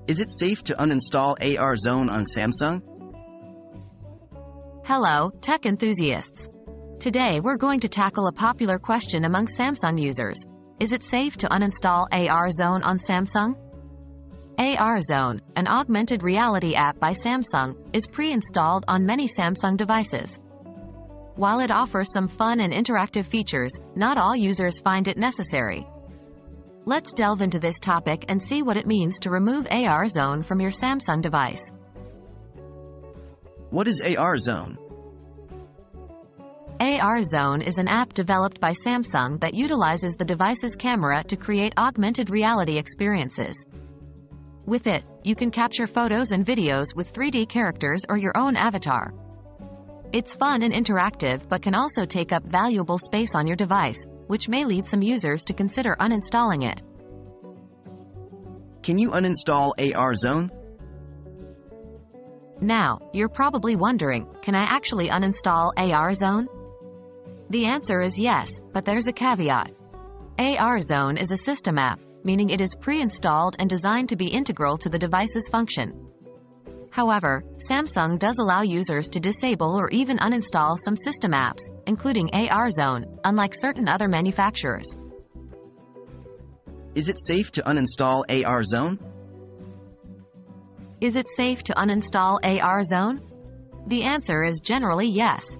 Is it safe to uninstall AR Zone on Samsung? Hello, tech enthusiasts. Today we're going to tackle a popular question among Samsung users. Is it safe to uninstall AR Zone on Samsung? AR Zone, an augmented reality app by Samsung, is pre-installed on many Samsung devices. While it offers some fun and interactive features, not all users find it necessary. Let's delve into this topic and see what it means to remove AR Zone from your Samsung device. What is AR Zone? AR Zone is an app developed by Samsung that utilizes the device's camera to create augmented reality experiences. With it, you can capture photos and videos with 3D characters or your own avatar. It's fun and interactive but can also take up valuable space on your device, which may lead some users to consider uninstalling it. Can you uninstall AR Zone? Now, you're probably wondering, can I actually uninstall AR Zone? The answer is yes, but there's a caveat. AR Zone is a system app, meaning it is pre-installed and designed to be integral to the device's function. However, Samsung does allow users to disable or even uninstall some system apps, including AR Zone, unlike certain other manufacturers. Is it safe to uninstall AR Zone? Is it safe to uninstall AR Zone? The answer is generally yes.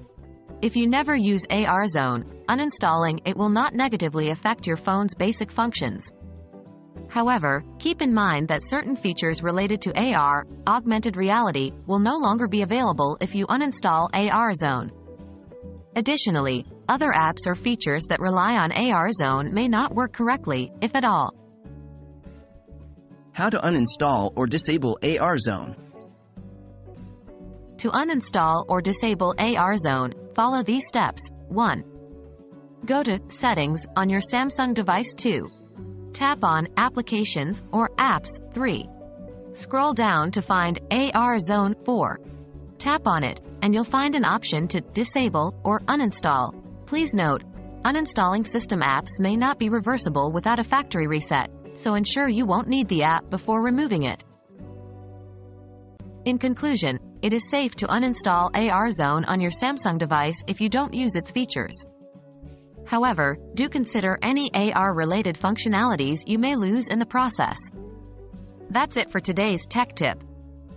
If you never use AR Zone, uninstalling it will not negatively affect your phone's basic functions. However, keep in mind that certain features related to AR, augmented reality, will no longer be available if you uninstall AR Zone. Additionally, other apps or features that rely on AR Zone may not work correctly, if at all. How to uninstall or disable AR Zone? To uninstall or disable AR Zone, follow these steps. 1. Go to Settings on your Samsung device. 2. Tap on Applications or Apps. 3. Scroll down to find AR Zone. 4. Tap on it, and you'll find an option to disable or uninstall. Please note, uninstalling system apps may not be reversible without a factory reset, so ensure you won't need the app before removing it. In conclusion, it is safe to uninstall AR Zone on your Samsung device if you don't use its features. However, do consider any AR-related functionalities you may lose in the process. That's it for today's tech tip.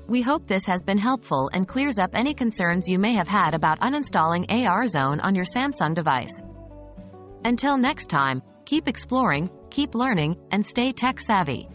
We hope this has been helpful and clears up any concerns you may have had about uninstalling AR Zone on your Samsung device. Until next time, keep exploring, keep learning, and stay tech-savvy.